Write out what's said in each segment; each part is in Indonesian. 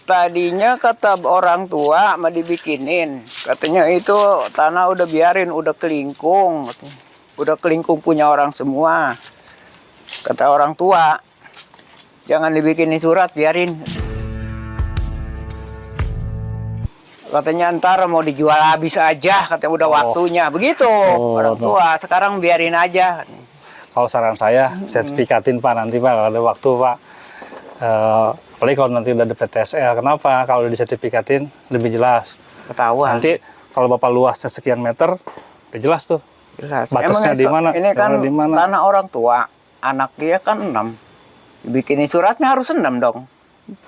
Tadinya kata orang tua mau dibikinin, katanya itu tanah udah biarin, udah kelingkung, punya orang semua. Kata orang tua, jangan dibikinin surat, biarin. Katanya ntar mau dijual habis aja, katanya udah waktunya. Begitu orang tua, sekarang biarin aja. Kalau saran saya, sertifikatin Pak nanti Pak, kalau ada waktu Pak. Apalagi kalau nanti udah ada PTSL, kenapa? Kalau udah disertifikatin lebih jelas. Ketahuan. Nanti kalau Bapak luasnya sekian meter, udah jelas tuh. Jelas. Batasnya di mana? Ini kan tanah orang tua, anak dia kan 6. Bikinin suratnya harus 6 dong.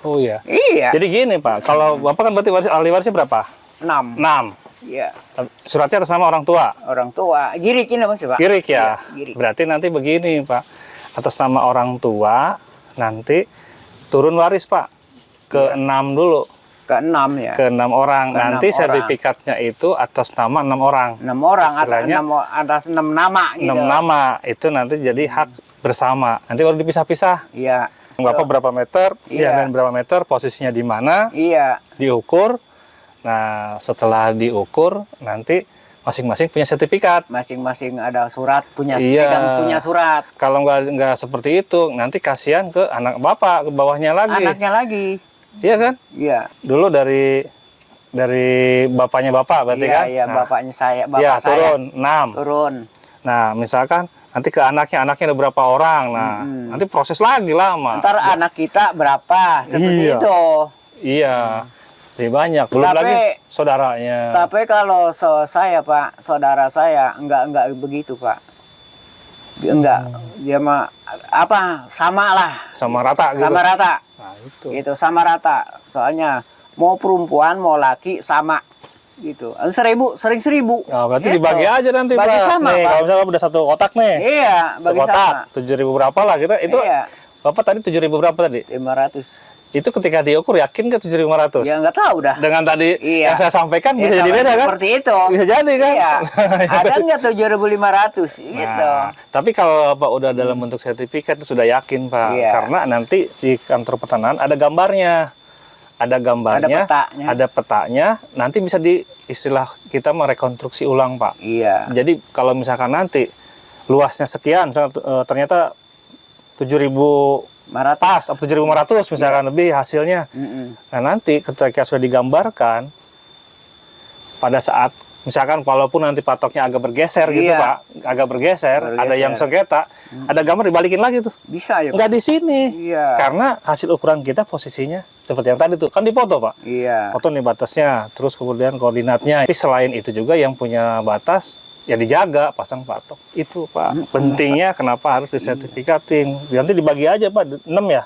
Oh iya. Iya. Jadi gini Pak, kalau Bapak kan berarti ahli warisnya berapa? 6. 6. Iya. Suratnya atas nama orang tua. Orang tua. Girik ini Mas Pak. Girik ya. Iya, girik. Berarti nanti begini Pak, atas nama orang tua nanti turun waris Pak ke 6 dulu. Ke 6 ya. Ke 6 orang. Ke Nanti 6 sertifikatnya itu atas nama 6 orang. 6 orang Istilahnya atas 6 nama 6 gitu. nama itu nanti jadi hak bersama. Nanti baru dipisah-pisah. Iya. Bapak berapa meter, Iya. dia main berapa meter, posisinya di mana, Iya. diukur. Nah, setelah diukur nanti masing-masing punya sertifikat. Masing-masing ada surat, punya Iya. pegang punya surat. Kalau nggak seperti itu, nanti kasihan ke anak bapak, ke bawahnya lagi. Anaknya lagi. Iya kan? Iya. Dulu dari bapaknya bapak berarti Iya, kan? iya, Nah, bapaknya saya, bapak ya, saya. turun 6. Turun. Nah, misalkan nanti ke anaknya ada berapa orang. Nah, nanti proses lagi lama. Ntar anak kita berapa, seperti Iya. itu. Iya. Lebih banyak. Belum Tapi- lagi saudaranya. Tapi kalau saya Pak, saudara saya enggak begitu Pak. Enggak, dia mah apa sama lah, Sama rata gitu. sama rata, Nah, itu. gitu sama rata. Soalnya mau perempuan mau laki sama, gitu. 1.000, sering 1.000. Nah, berarti Gitu. dibagi aja nanti Bagi Pak. sama, Nih, Pak. kalau misalnya udah satu kotak nih. Iya, Satu bagi kotak, sama. 7.000 berapa lah gitu. Itu Iya, Bapak tadi 7.000 berapa tadi? 500. Itu ketika diukur yakin ke 7.500? Ya nggak tahu dah. Dengan tadi Iya. yang saya sampaikan Ya, bisa jadi sama beda kan? seperti itu. Bisa jadi kan? Iya. Ada nggak 7.500 gitu. Nah, tapi kalau Pak udah dalam bentuk sertifikat itu sudah yakin Pak. Iya. Karena nanti di kantor pertanahan ada gambarnya. Ada gambarnya, ada petanya, nanti bisa istilah kita merekonstruksi ulang Pak. Iya. Jadi kalau misalkan nanti luasnya sekian, ternyata 7.000 pas, 7.500 misalkan lebih hasilnya. Nah nanti ketika sudah digambarkan, pada saat misalkan walaupun nanti patoknya agak bergeser gitu Pak, agak bergeser, ada yang sengketa, ada gambar dibalikin lagi tuh. Bisa ya Pak? Nggak di sini, Iya. karena hasil ukuran kita posisinya seperti yang tadi tuh, kan difoto Pak. Iya. Foto nih batasnya, terus kemudian koordinatnya. Tapi selain itu juga yang punya batas, ya dijaga, pasang patok. Itu Pak, pentingnya kenapa harus disertifikatin. Nanti dibagi aja Pak, 6 ya.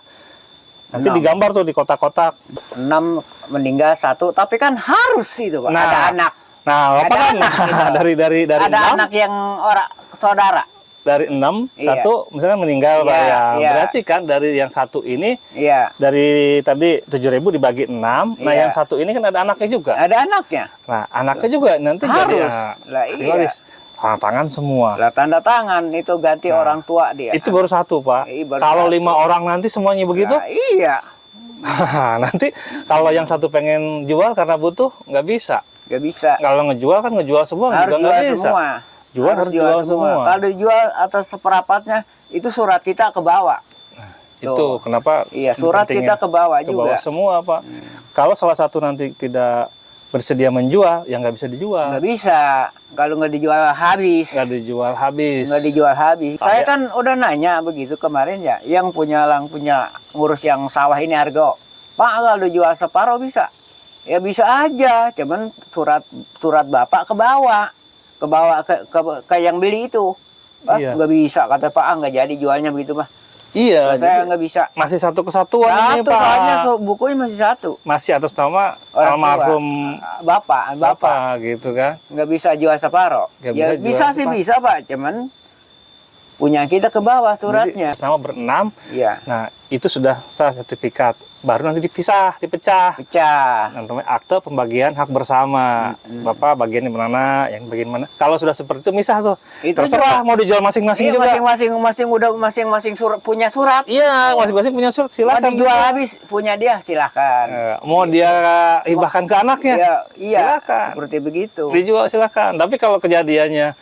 Nanti 6. digambar tuh di kotak-kotak. 6 meninggal 1, tapi kan harus itu Pak, Nah, ada anak. Nah, apa Ada kan? anak gitu. dari Ada 6, anak yang orang saudara. dari 6, Iya. 1 misalnya meninggal Pak Iya, ya. iya. Berarti kan dari yang 1 ini, Iya. dari tadi 7.000 dibagi 6, nah Iya. yang 1 ini kan ada anaknya juga. Ada anaknya. Nah, anaknya juga nanti jadi Harus. Lah, iya. diwaris. Tanda tangan semua. Lah tanda tangan itu ganti orang tua dia. Itu baru 1 Pak. Baru Kalau 5 1. orang nanti semuanya begitu, Lah, iya. nanti kalau yang 1 pengen jual karena butuh, nggak bisa. Gak bisa. Kalau ngejual kan ngejual semua, Harus juga nggak jual bisa. semua. Jual harus jual semua. Kalau dijual atas seperempatnya, itu surat kita ke bawah. Itu kenapa? Iya, surat pentingnya kita ke bawah ke juga. bawah semua Pak. Kalau salah satu nanti tidak bersedia menjual, ya nggak bisa dijual. Nggak bisa. Kalau nggak dijual habis. Nggak dijual habis. Nggak dijual habis. Saya kan udah nanya begitu kemarin ya, yang punya ngurus yang sawah ini Argo. Pak, kalau dijual separuh bisa? Ya bisa aja, cuman surat bapak ke bawah ke yang beli itu. Iya. Nggak bisa, kata Pak, nggak jadi jualnya begitu Pak. Iya, Saya jadi nggak bisa. masih satu kesatuan ini Satu, Pak. soalnya bukunya masih satu. Masih atas nama Orang tua. almarhum Bapak. Bapak gitu kan. Nggak bisa jual separuh. Nggak Ya bisa jual bisa sih separuh. bisa Pak, cuman punya kita ke bawah suratnya. Jadi, sama berenam. Iya. Nah, itu sudah sah sertifikat. baru nanti dipecah. Pecah. Namanya akte pembagian hak bersama. Bapak bagian di mana, yang bagian mana. Kalau sudah seperti itu misah tuh. Itu Terserah juga. mau dijual masing-masing Iya, juga. masing-masing punya surat. Iya, masing-masing punya surat, Mau silakan. dijual habis punya dia silahkan. Mau dia hibahkan ke anaknya, Iya, silakan. seperti begitu. Dijual silakan. Tapi kalau kejadiannya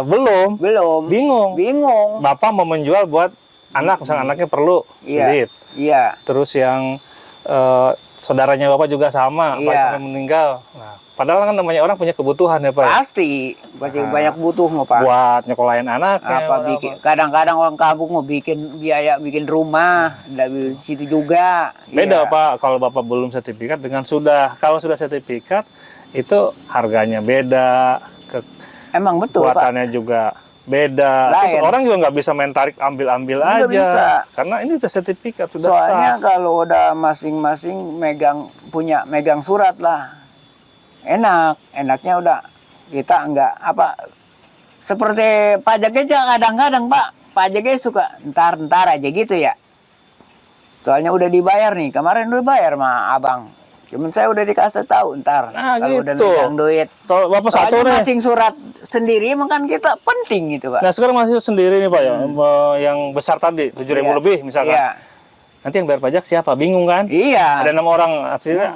belum, bingung. Bapak mau menjual buat anak, misalnya anaknya perlu duit. Iya. Terus yang saudaranya bapak juga sama, Pak sampai meninggal. Nah, padahal kan namanya orang punya kebutuhan ya Pak. Pasti banyak butuh mau Pak. Buat nyekolahin anaknya. Kadang-kadang orang kampung mau bikin biaya bikin rumah, dari situ juga. Beda Pak, kalau bapak belum sertifikat dengan sudah. Kalau sudah sertifikat itu harganya beda. Emang betul Kuatannya Pak. juga beda. Terus orang juga nggak bisa main tarik ambil aja. Bisa. Karena ini udah sertifikat, sudah Soalnya sah. kalau udah masing-masing megang surat lah. Enaknya udah kita nggak seperti pajak aja kadang-kadang Pak. Pajaknya suka ntar aja gitu ya. Soalnya udah dibayar nih, kemarin udah bayar sama abang. Cuman saya udah dikasih tahu ntar kalau udah gitu. megang duit. Kalau bapak satu nih. Masing surat sendiri emang kan kita penting gitu Pak. Nah sekarang masih sendiri nih Pak ya, yang besar tadi 7.000 lebih misalkan. Iya. Nanti yang bayar pajak siapa? Bingung kan? Iya. Ada 6 orang, artinya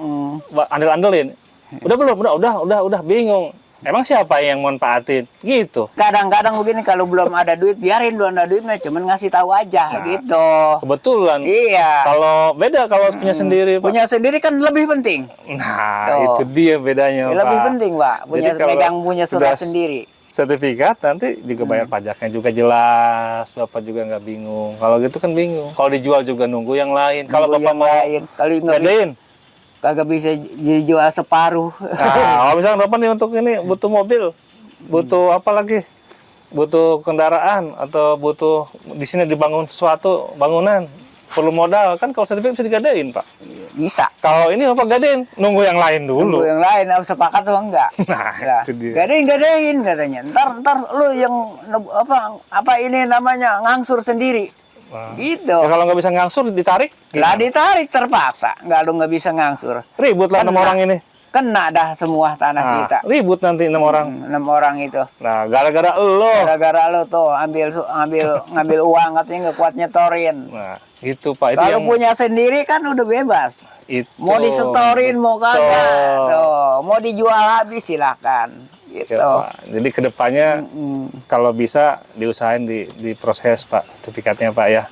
andel-andelin. Udah belum? Udah bingung. Emang siapa yang manfaatin? Gitu. Kadang-kadang begini kalau belum ada duit, biarin belum ada duitnya, cuman ngasih tahu aja gitu. Kebetulan. Iya. Kalau beda kalau punya sendiri, Pak. Punya sendiri kan lebih penting. Nah, Tuh. itu dia bedanya, Pak. Lebih penting, Pak. Punya surat sudah sendiri. Sertifikat nanti juga bayar pajaknya juga jelas. Bapak juga nggak bingung. Kalau gitu kan bingung. Kalau dijual juga nunggu yang lain. Kalau Bapak mau kalau gadein, kagak bisa dijual separuh. Nah, kalau misalnya Bapak nih untuk ini butuh mobil, butuh apa lagi? Butuh kendaraan atau butuh di sini dibangun sesuatu bangunan, perlu modal kan kalau sertifikat bisa digadein Pak. Bisa. Kalau ini Bapak gadein, nunggu yang lain dulu. Nunggu yang lain, sepakat atau enggak? Nah, itu dia. Gadein katanya. Ntar lu yang apa ini namanya ngangsur sendiri. Nah. Gitu. Ya, kalau nggak bisa ngangsur ditarik? Lah ditarik terpaksa, nggak bisa ngangsur. Ribut lah 6 orang ini. Kena dah semua tanah kita. Ribut nanti 6 orang. 6 orang itu. Nah, gara-gara lo tuh ngambil uang katanya nggak kuat nyetorin. Nah, gitu Pak. Itu kalau yang punya sendiri kan udah bebas. itu. Mau disetorin mau kagak. Tuh, mau dijual habis silakan. Gitu. Ya, Pak. Jadi kedepannya kalau bisa diusahain di proses Pak sertifikatnya Pak ya.